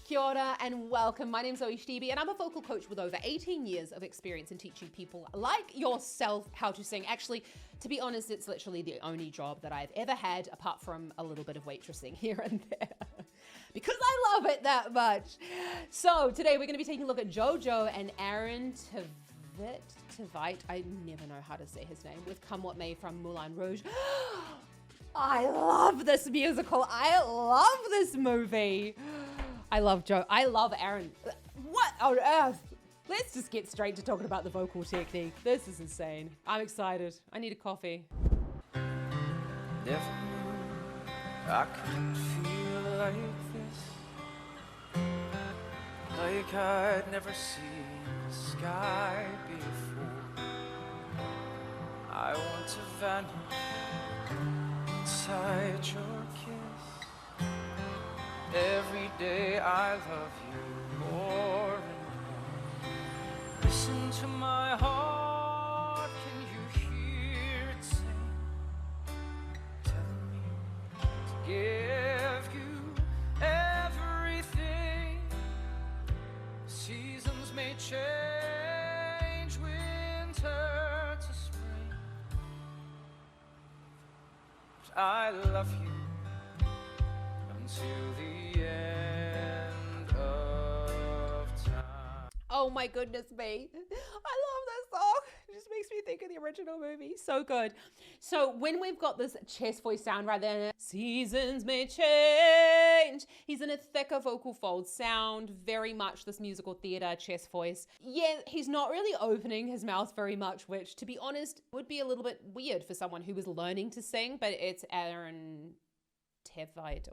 Kia ora and welcome. My name's ZoeStibi and I'm a vocal coach with over 18 years of experience in teaching people like yourself how to sing. Actually, to be honest, it's literally the only job that I've ever had apart from a little bit of waitressing here and there because I love it that much. So today we're going to be taking a look at Jojo and Aaron Tveit, I never know how to say his name, with Come What May from Moulin Rouge. I love this musical. I love this movie. I love Joe. I love Aaron. What on earth? Let's just get straight to talking about the vocal technique. This is insane. I'm excited. I need a coffee. Never knew I could feel like this, like I'd never seen the sky before. I want to vanish inside your kiss. Every day I love you more and more. Listen to my heart, can you hear it sing? Telling me to give you everything. Seasons may change, winter to spring, but I love you until the end of time. Oh my goodness me. I love this song. It just makes me think of the original movie. So good. So when we've got this chest voice sound right there, seasons may change. He's in a thicker vocal fold sound, very much this musical theater chest voice. Yeah, he's not really opening his mouth very much, which to be honest would be a little bit weird for someone who was learning to sing, but it's Aaron Tveit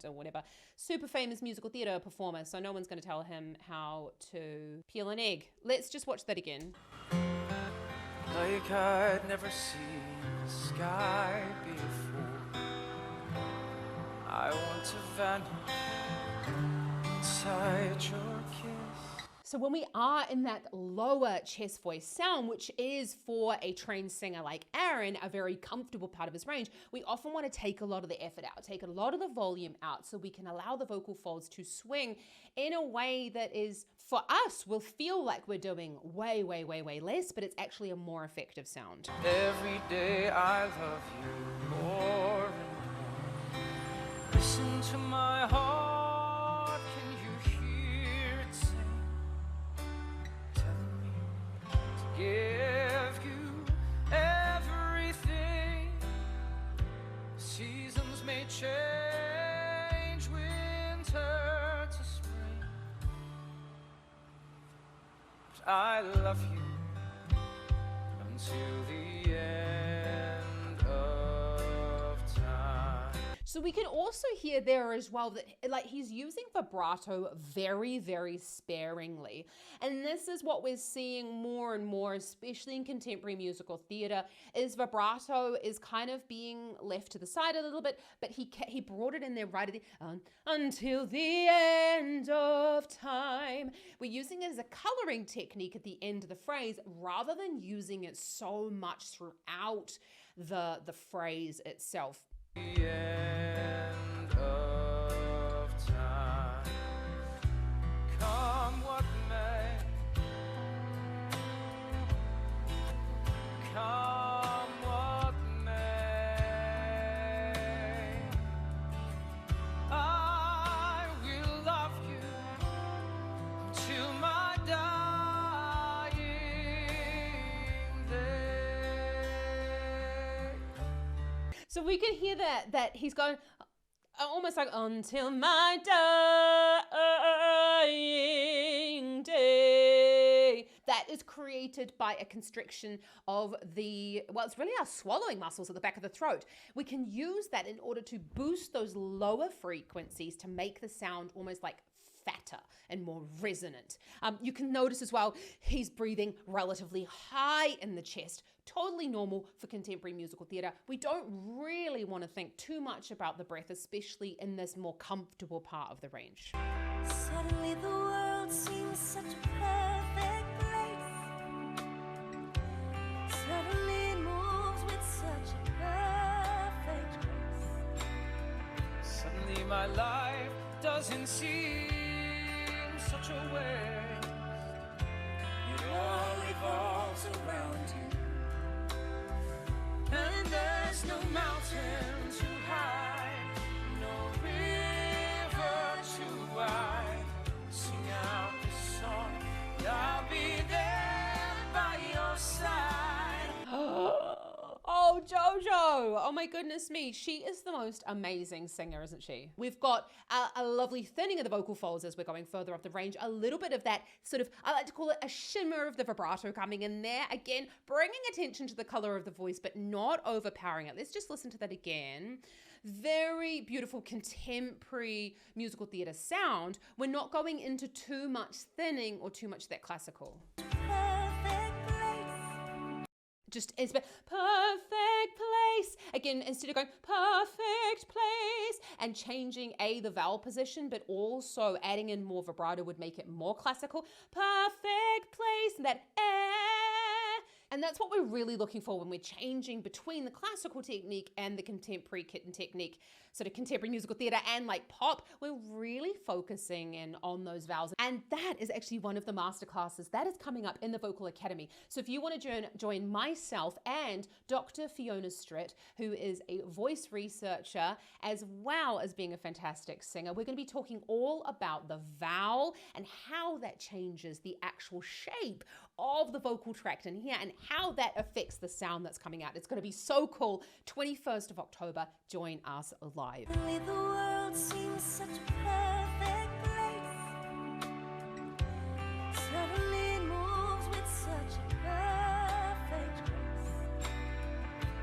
or whatever, super famous musical theater performer, so no one's going to tell him how to peel an egg. Let's just watch that again. Like I'd never seen the sky before. I want to vanish inside your kiss. So when we are in that lower chest voice sound, which is for a trained singer like Aaron, a very comfortable part of his range, we often want to take a lot of the effort out, take a lot of the volume out so we can allow the vocal folds to swing in a way that is, for us, will feel like we're doing way, way, way, way less, but it's actually a more effective sound. Every day I love you more and more. Listen to my heart, can you hear it sing? Give you everything. Seasons may change, winter to spring, but I love you until the end of time. So we can also hear there as well that like he's using vibrato very, very sparingly. And this is what we're seeing more and more, especially in contemporary musical theater, is vibrato is kind of being left to the side a little bit, but he brought it in there right at the until the end of time. We're using it as a coloring technique at the end of the phrase rather than using it so much throughout the phrase itself. The end of time. Come what may, come what may, I will love you till my dying day. So we can hear that he's going almost like until my dying day. That is created by a constriction of it's really our swallowing muscles at the back of the throat. We can use that in order to boost those lower frequencies to make the sound almost like fatter and more resonant. You can notice as well, he's breathing relatively high in the chest, totally normal for contemporary musical theater. We don't really want to think too much about the breath, especially in this more comfortable part of the range. Suddenly the world seems such a perfect place. Suddenly it moves with such a perfect grace. Suddenly my life doesn't seem such a waste. It all revolves around you, and there's no mountain too high, no river too wide. Sing out this song, and I'll be there by your side. Oh, Jojo! Oh my goodness me. She is the most amazing singer, isn't she? We've got a lovely thinning of the vocal folds as we're going further up the range. A little bit of that sort of, I like to call it a shimmer of the vibrato coming in there. Again, bringing attention to the color of the voice, but not overpowering it. Let's just listen to that again. Very beautiful contemporary musical theater sound. We're not going into too much thinning or too much that classical. Perfect place. Just is perfect place. Again, instead of going perfect place and changing the vowel position, but also adding in more vibrato would make it more classical. Perfect place, and that and that's what we're really looking for when we're changing between the classical technique and the contemporary technique, sort of contemporary musical theater and like pop. We're really focusing in on those vowels. And that is actually one of the masterclasses that is coming up in the Vocal Academy. So if you want to join myself and Dr. Fiona Stritt, who is a voice researcher, as well as being a fantastic singer, we're going to be talking all about the vowel and how that changes the actual shape of the vocal tract in here and how that affects the sound that's coming out. It's going to be so cool. 21st of October, join us live. Suddenly the world seems such a perfect place. Suddenly it moves with such a perfect grace.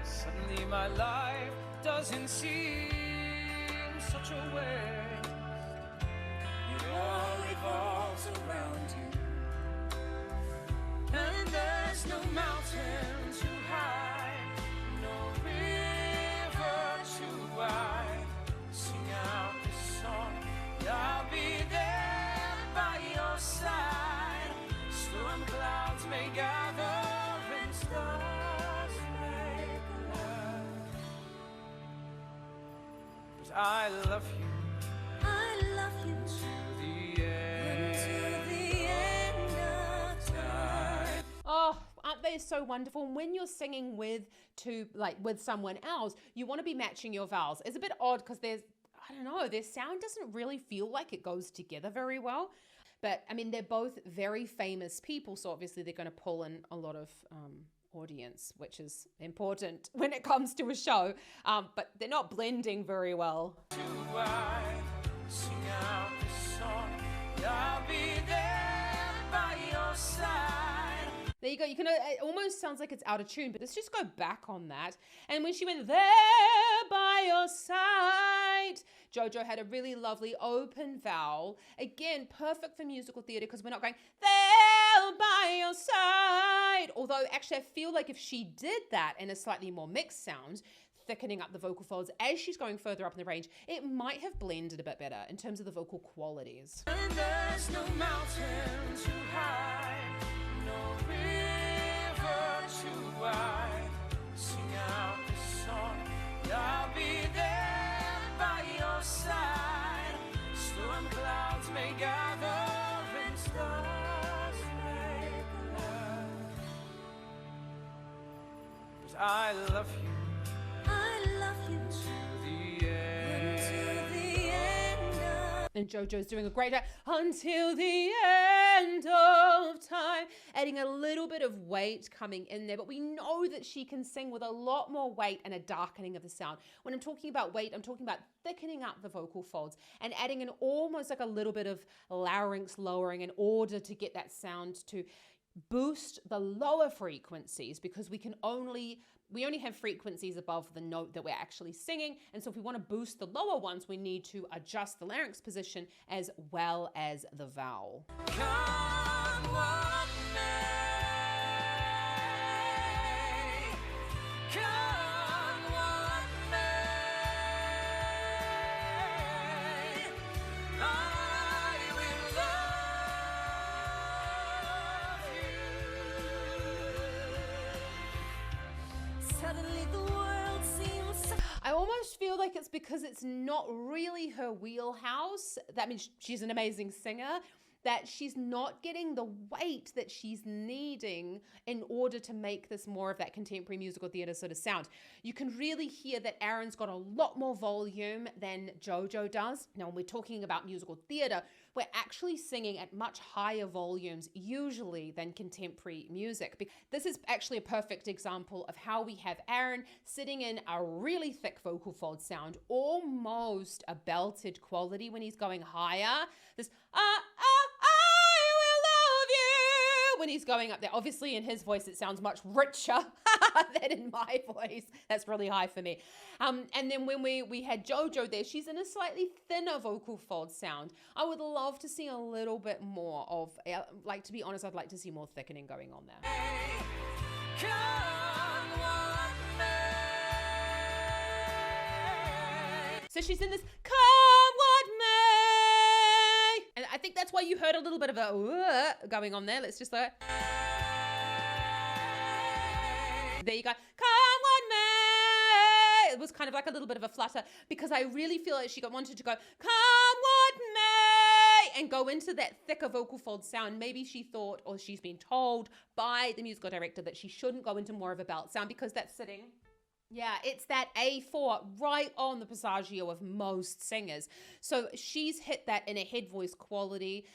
Suddenly my life doesn't seem such a waste. It all revolves around you, and there's no mountain too high, no river too wide. Sing out this song, and I'll be there by your side. Storm clouds may gather and stars may collide, but I love you I love you to the end. to the end of time. Oh, aren't they so wonderful? And when you're singing with someone else, you want to be matching your vowels. It's a bit odd because I don't know, their sound doesn't really feel like it goes together very well. But I mean, they're both very famous people, so obviously they're going to pull in a lot of audience, which is important when it comes to a show. But they're not blending very well. Too wide. Sing out this song, and I'll be there by your side. There you go. It almost sounds like it's out of tune, but let's just go back on that. And when she went there by your side, Jojo had a really lovely open vowel. Again, perfect for musical theater because we're not going there by your side. Although actually I feel like if she did that in a slightly more mixed sound, thickening up the vocal folds as she's going further up in the range, it might have blended a bit better in terms of the vocal qualities. And there's no mountain too high, no river too wide. Sing out this song, and I'll be there by your side. Storm clouds may gather and stars may collide, but I love you I love you to the end. to the end of And Jojo's doing a great job until the end of time, adding a little bit of weight coming in there. But we know that she can sing with a lot more weight and a darkening of the sound. When I'm talking about weight, I'm talking about thickening up the vocal folds and adding in almost like a little bit of larynx lowering in order to get that sound to boost the lower frequencies, because we only have frequencies above the note that we're actually singing. And so if we want to boost the lower ones, we need to adjust the larynx position as well as the vowel. Come what may, come what may, I will love you. Suddenly the world seems so I almost almost feel like it's because it's not really her wheelhouse. That means she's an amazing singer, that she's not getting the weight that she's needing in order to make this more of that contemporary musical theater sort of sound. You can really hear that Aaron's got a lot more volume than Jojo does. Now, when we're talking about musical theater, we're actually singing at much higher volumes usually than contemporary music. This is actually a perfect example of how we have Aaron sitting in a really thick vocal fold sound, almost a belted quality when he's going higher. This when he's going up there. Obviously in his voice it sounds much richer than in my voice. That's really high for me. And then when we had Jojo there, she's in a slightly thinner vocal fold sound. I would love to see a little bit more of, like, to be honest, I'd like to see more thickening going on there. So she's in this come what may. And I think that's why you heard a little bit of a going on there. Let's just like, there you go. Come what may. It was kind of like a little bit of a flutter because I really feel like she wanted to go come what may and go into that thicker vocal fold sound. Maybe she thought, or she's been told by the musical director, that she shouldn't go into more of a belt sound because that's sitting. Yeah, it's that A4 right on the passaggio of most singers. So she's hit that in a head voice quality.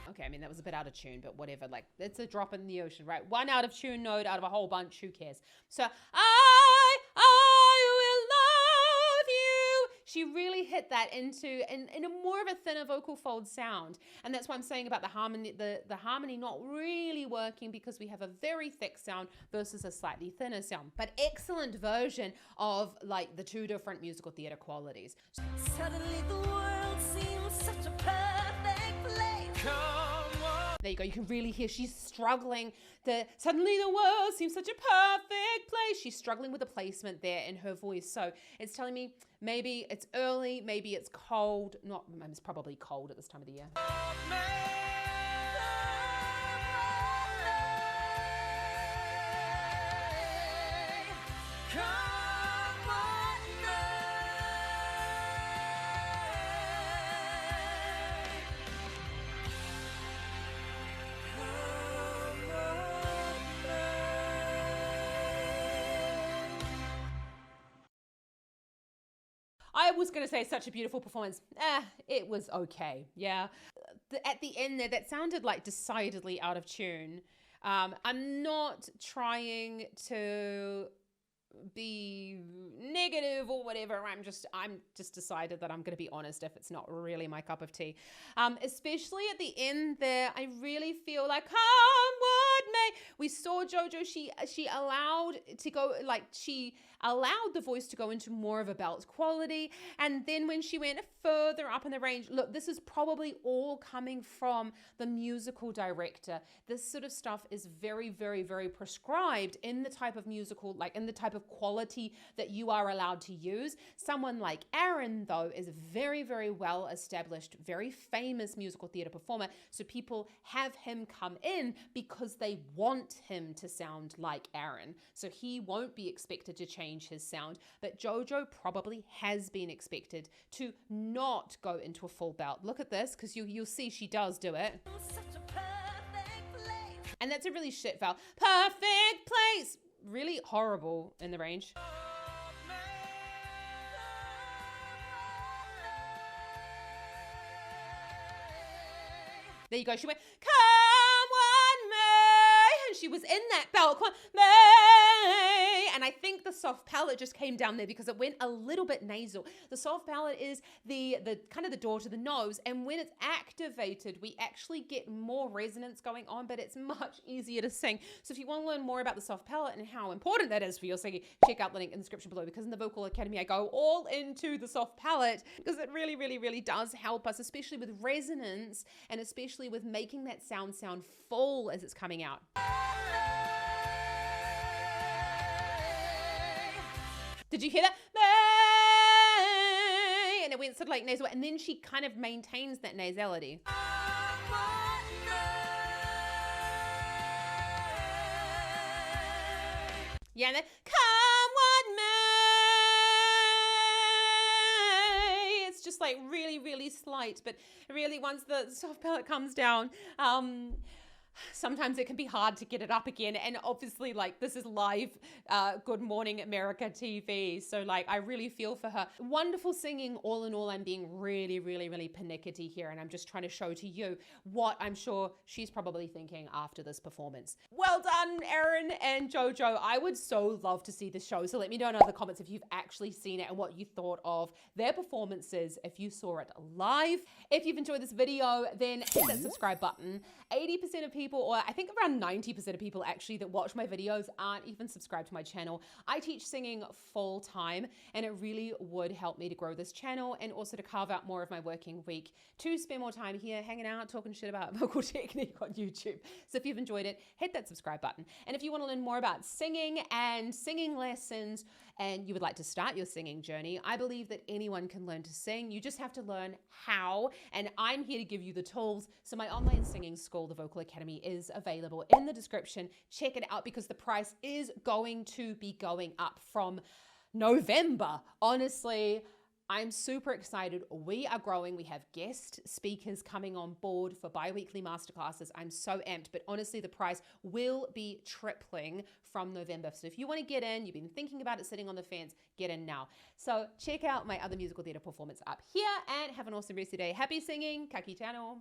Okay, I mean, that was a bit out of tune, but whatever. Like, it's a drop in the ocean, right? One out of tune note out of a whole bunch, who cares? So, I will love you. She really hit that into in a more of a thinner vocal fold sound. And that's why I'm saying about the harmony, the harmony not really working because we have a very thick sound versus a slightly thinner sound. But excellent version of like the two different musical theater qualities. Suddenly the world seems such a perfect place. There you go. You can really hear she's struggling. Suddenly the world seems such a perfect place. She's struggling with the placement there in her voice. So it's telling me maybe it's early, maybe it's cold. It's probably cold at this time of the year. I was going to say such a beautiful performance. It was okay. Yeah. At the end there, that sounded like decidedly out of tune. I'm not trying to be negative or whatever. I'm just decided that I'm going to be honest if it's not really my cup of tea. Especially at the end there, I really feel like come what may. We saw Jojo, she allowed to go, like she allowed the voice to go into more of a belt quality. And then when she went further up in the range, look, this is probably all coming from the musical director. This sort of stuff is very, very, very prescribed in the type of musical, like in the type of quality that you are allowed to use. Someone like Aaron, though, is a very, very well established, very famous musical theater performer. So people have him come in because they want him to sound like Aaron. So he won't be expected to change his sound. But Jojo probably has been expected to not go into a full belt. Look at this, because you'll see she does do it. And that's a really shit vowel. Perfect place. Really horrible in the range. There you go. She went, come one may. And she was in that belt. May. And I think the soft palate just came down there because it went a little bit nasal. The soft palate is the kind of the door to the nose. And when it's activated, we actually get more resonance going on, but it's much easier to sing. So if you want to learn more about the soft palate and how important that is for your singing, check out the link in the description below, because in the Vocal Academy, I go all into the soft palate because it really, really, really does help us, especially with resonance and especially with making that sound full as it's coming out. Did you hear that? And it went went sort of like nasal, and then she kind of maintains that nasality. Yeah, and then come what may. It's just like really, really slight, but really once the soft palate comes down, sometimes it can be hard to get it up again. And obviously, like, this is live Good Morning America TV. So, like, I really feel for her. Wonderful singing. All in all, I'm being really, really, really pernickety here. And I'm just trying to show to you what I'm sure she's probably thinking after this performance. Well done, Erin and Jojo. I would so love to see the show. So let me know in the comments if you've actually seen it and what you thought of their performances, if you saw it live. If you've enjoyed this video, then hit that subscribe button. 80% of people, or I think around 90% of people actually that watch my videos aren't even subscribed to my channel. I teach singing full time, and it really would help me to grow this channel and also to carve out more of my working week to spend more time here hanging out, talking shit about vocal technique on YouTube. So if you've enjoyed it, hit that subscribe button. And if you want to learn more about singing and singing lessons, and you would like to start your singing journey, I believe that anyone can learn to sing. You just have to learn how, and I'm here to give you the tools. So my online singing school, the Vocal Academy, is available in the description. Check it out because the price is going to be going up from November. Honestly, I'm super excited. We are growing. We have guest speakers coming on board for bi-weekly masterclasses. I'm so amped, but honestly, the price will be tripling from November. So if you want to get in, you've been thinking about it, sitting on the fence, get in now. So check out my other musical theater performance up here and have an awesome rest of your day. Happy singing. Ka kite anō.